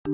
The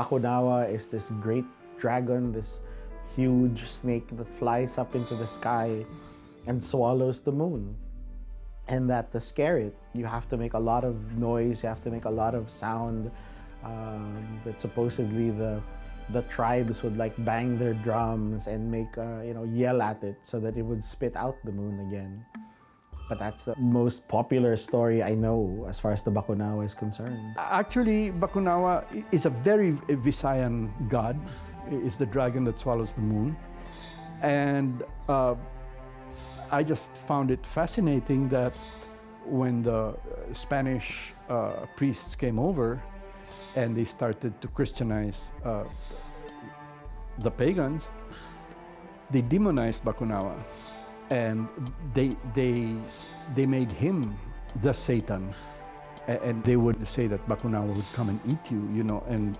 Bakunawa is this great dragon, this huge snake that flies up into the sky and swallows the moon. And that to scare it, you have to make a lot of noise, you have to make a lot of sound. That supposedly the tribes would like bang their drums and make, yell at it so that it would spit out the moon again. But that's the most popular story I know as far as the Bakunawa is concerned. Actually, Bakunawa is a very Visayan god. It's the dragon that swallows the moon. And I just found it fascinating that when the Spanish priests came over and they started to Christianize the pagans, they demonized Bakunawa. And they made him the Satan, and they would say that Bakunawa would come and eat you,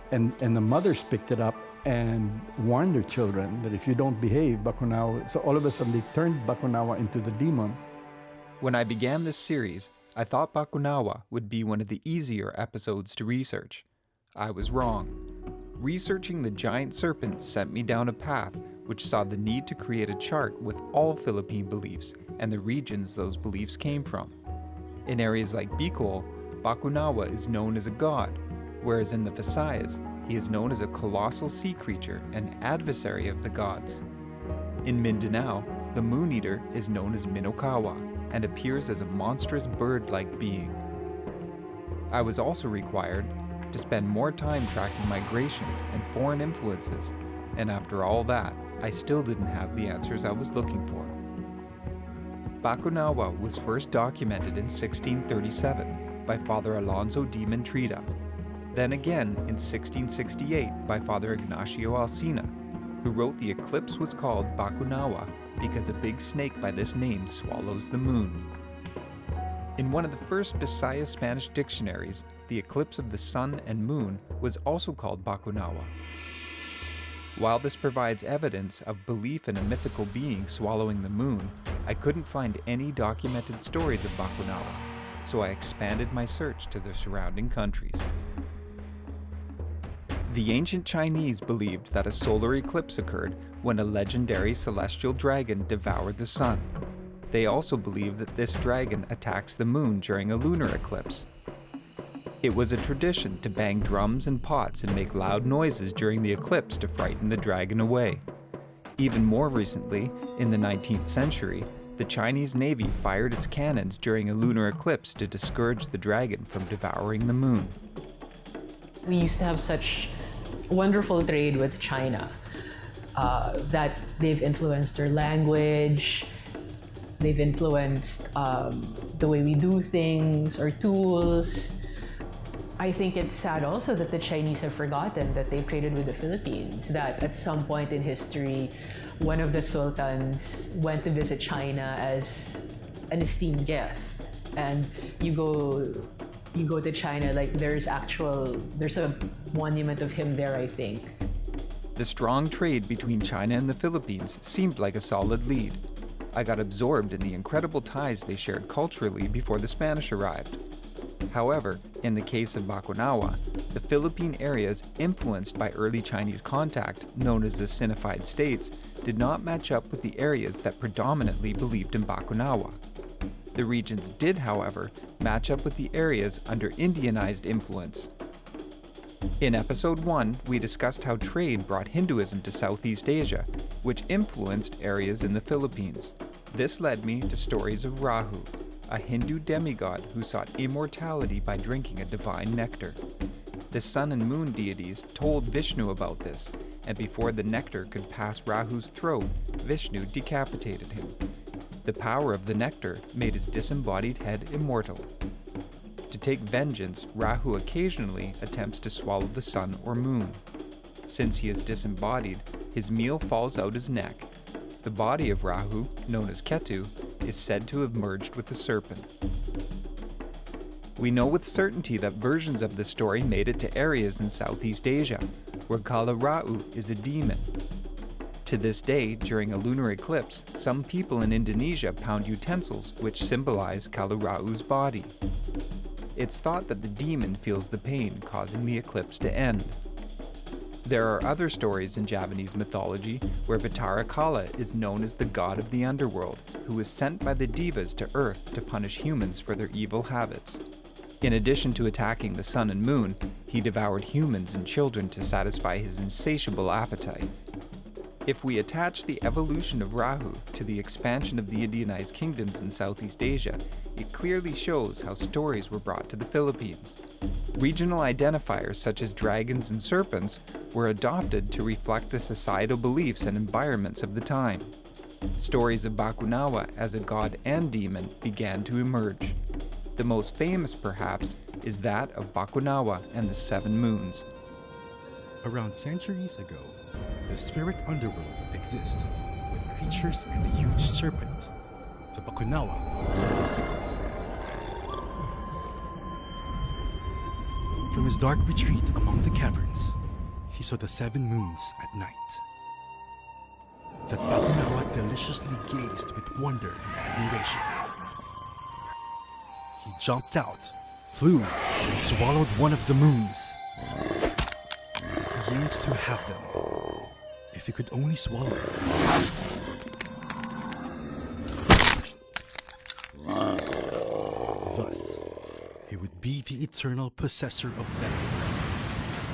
and the mothers picked it up and warned their children that if you don't behave, Bakunawa. So all of a sudden they turned Bakunawa into the demon. When I began this series, I thought Bakunawa would be one of the easier episodes to research. I was wrong. Researching the giant serpent sent me down a path which saw the need to create a chart with all Philippine beliefs and the regions those beliefs came from. In areas like Bicol, Bakunawa is known as a god, whereas in the Visayas, he is known as a colossal sea creature and adversary of the gods. In Mindanao, the Moon Eater is known as Minokawa and appears as a monstrous bird-like being. I was also required to spend more time tracking migrations and foreign influences, and after all that, I still didn't have the answers I was looking for. Bakunawa was first documented in 1637 by Father Alonso de Mentrida, then again in 1668 by Father Ignacio Alsina, who wrote the eclipse was called Bakunawa because a big snake by this name swallows the moon. In one of the first Bisaya Spanish dictionaries, the eclipse of the sun and moon was also called Bakunawa. While this provides evidence of belief in a mythical being swallowing the moon, I couldn't find any documented stories of Bakunawa, so I expanded my search to the surrounding countries. The ancient Chinese believed that a solar eclipse occurred when a legendary celestial dragon devoured the sun. They also believed that this dragon attacks the moon during a lunar eclipse. It was a tradition to bang drums and pots and make loud noises during the eclipse to frighten the dragon away. Even more recently, in the 19th century, the Chinese Navy fired its cannons during a lunar eclipse to discourage the dragon from devouring the moon. We used to have such wonderful trade with China that they've influenced our language, they've influenced the way we do things, our tools. I think it's sad also that the Chinese have forgotten that they traded with the Philippines, that at some point in history, one of the sultans went to visit China as an esteemed guest. And you go to China, like there's a monument of him there, I think. The strong trade between China and the Philippines seemed like a solid lead. I got absorbed in the incredible ties they shared culturally before the Spanish arrived. However, in the case of Bakunawa, the Philippine areas influenced by early Chinese contact, known as the Sinified States, did not match up with the areas that predominantly believed in Bakunawa. The regions did, however, match up with the areas under Indianized influence. In episode 1, we discussed how trade brought Hinduism to Southeast Asia, which influenced areas in the Philippines. This led me to stories of Rahu, a Hindu demigod who sought immortality by drinking a divine nectar. The sun and moon deities told Vishnu about this, and before the nectar could pass Rahu's throat, Vishnu decapitated him. The power of the nectar made his disembodied head immortal. To take vengeance, Rahu occasionally attempts to swallow the sun or moon. Since he is disembodied, his meal falls out his neck. The body of Rahu, known as Ketu, is said to have merged with the serpent. We know with certainty that versions of this story made it to areas in Southeast Asia, where Kala Ra'u is a demon. To this day, during a lunar eclipse, some people in Indonesia pound utensils which symbolize Kala Ra'u's body. It's thought that the demon feels the pain, causing the eclipse to end. There are other stories in Javanese mythology where Batara Kala is known as the god of the underworld, who is sent by the devas to Earth to punish humans for their evil habits. In addition to attacking the sun and moon, he devoured humans and children to satisfy his insatiable appetite. If we attach the evolution of Rahu to the expansion of the Indianized kingdoms in Southeast Asia, it clearly shows how stories were brought to the Philippines. Regional identifiers such as dragons and serpents were adopted to reflect the societal beliefs and environments of the time. Stories of Bakunawa as a god and demon began to emerge. The most famous, perhaps, is that of Bakunawa and the Seven Moons. Around centuries ago, the spirit underworld exists, with creatures and a huge serpent, the Bakunawa of the seas. From his dark retreat among the caverns, he saw the 7 moons at night. That Bakunawa deliciously gazed with wonder and admiration. He jumped out, flew, and swallowed one of the moons. He yearned to have them, if he could only swallow them. Thus, he would be the eternal possessor of them.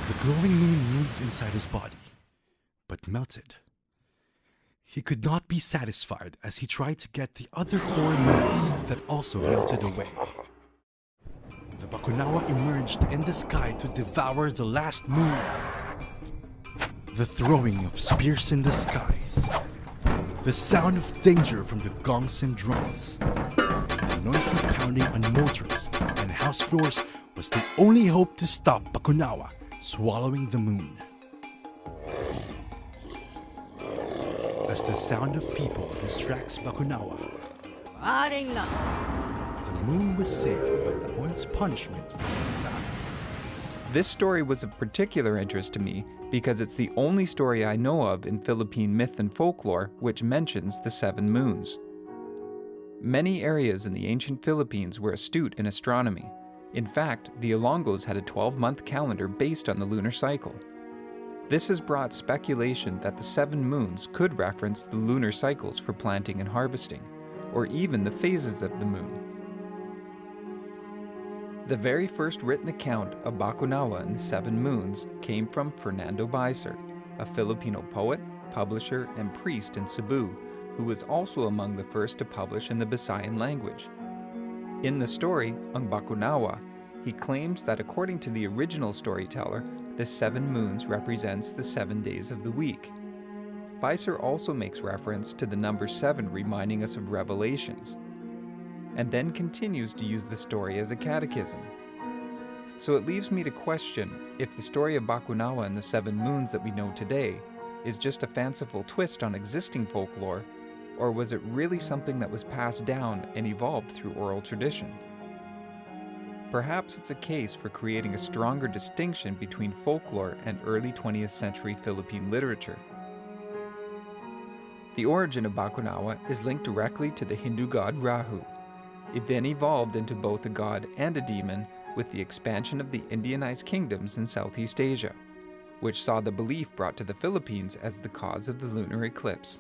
The glowing moon moved inside his body, but melted. He could not be satisfied as he tried to get the other 4 moons that also melted away. The Bakunawa emerged in the sky to devour the last moon. The throwing of spears in the skies, the sound of danger from the gongs and drums, the noisy pounding on motors and house floors was the only hope to stop Bakunawa swallowing the moon. As the sound of people distracts Bakunawa, the moon was saved by Laon's punishment from the sky. This story was of particular interest to me because it's the only story I know of in Philippine myth and folklore which mentions the 7 moons. Many areas in the ancient Philippines were astute in astronomy. In fact, the Ilonggos had a 12-month calendar based on the lunar cycle. This has brought speculation that the 7 moons could reference the lunar cycles for planting and harvesting, or even the phases of the moon. The very first written account of Bakunawa and the 7 moons came from Fernando Beiser, a Filipino poet, publisher, and priest in Cebu, who was also among the first to publish in the Visayan language. In the story, Ang Bakunawa, he claims that according to the original storyteller, the 7 moons represents the 7 days of the week. Beiser also makes reference to the number 7 reminding us of Revelations, and then continues to use the story as a catechism. So it leaves me to question if the story of Bakunawa and the Seven Moons that we know today is just a fanciful twist on existing folklore, or was it really something that was passed down and evolved through oral tradition? Perhaps it's a case for creating a stronger distinction between folklore and early 20th century Philippine literature. The origin of Bakunawa is linked directly to the Hindu god Rahu. It then evolved into both a god and a demon with the expansion of the Indianized kingdoms in Southeast Asia, which saw the belief brought to the Philippines as the cause of the lunar eclipse.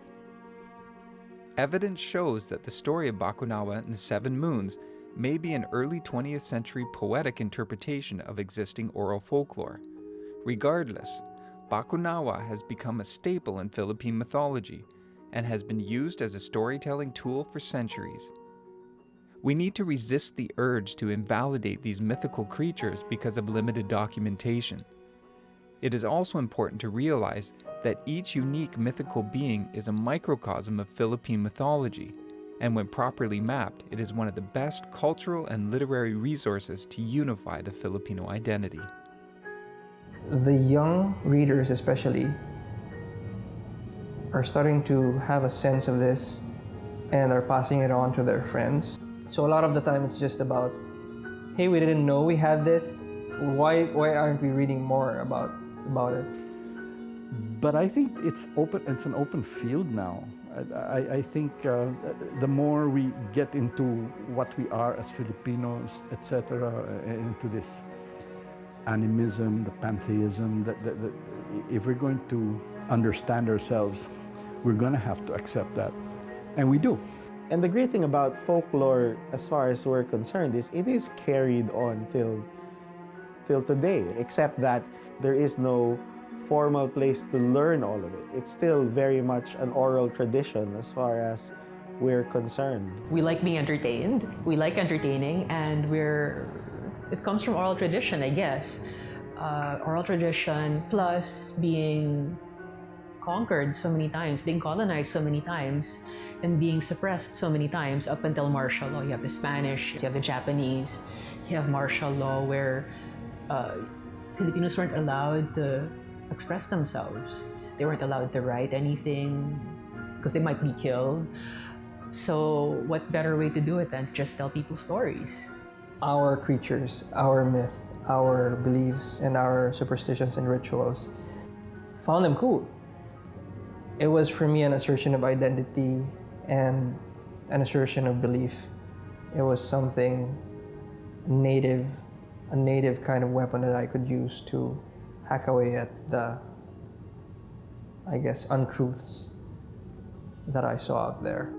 Evidence shows that the story of Bakunawa and the Seven Moons may be an early 20th century poetic interpretation of existing oral folklore. Regardless, Bakunawa has become a staple in Philippine mythology and has been used as a storytelling tool for centuries. We need to resist the urge to invalidate these mythical creatures because of limited documentation. It is also important to realize that each unique mythical being is a microcosm of Philippine mythology, and when properly mapped, it is one of the best cultural and literary resources to unify the Filipino identity. The young readers especially are starting to have a sense of this and are passing it on to their friends. So a lot of the time it's just about, hey, we didn't know we had this. Why aren't we reading more about it? But I think it's open. It's an open field now. I think the more we get into what we are as Filipinos, etc., into this animism, the pantheism, that if we're going to understand ourselves, we're going to have to accept that, and we do. And the great thing about folklore, as far as we're concerned, is it is carried on till today, except that there is no formal place to learn all of it. It's still very much an oral tradition as far as we're concerned. We like being entertained, we like entertaining, and it comes from oral tradition, I guess. Oral tradition plus being conquered so many times, being colonized so many times, and being suppressed so many times up until martial law. You have the Spanish, you have the Japanese, you have martial law where Filipinos weren't allowed to express themselves. They weren't allowed to write anything because they might be killed. So what better way to do it than to just tell people stories? Our creatures, our myth, our beliefs, and our superstitions and rituals, found them cool. It was for me an assertion of identity and an assertion of belief. It was something native, a native kind of weapon that I could use to hack away at the, I guess, untruths that I saw out there.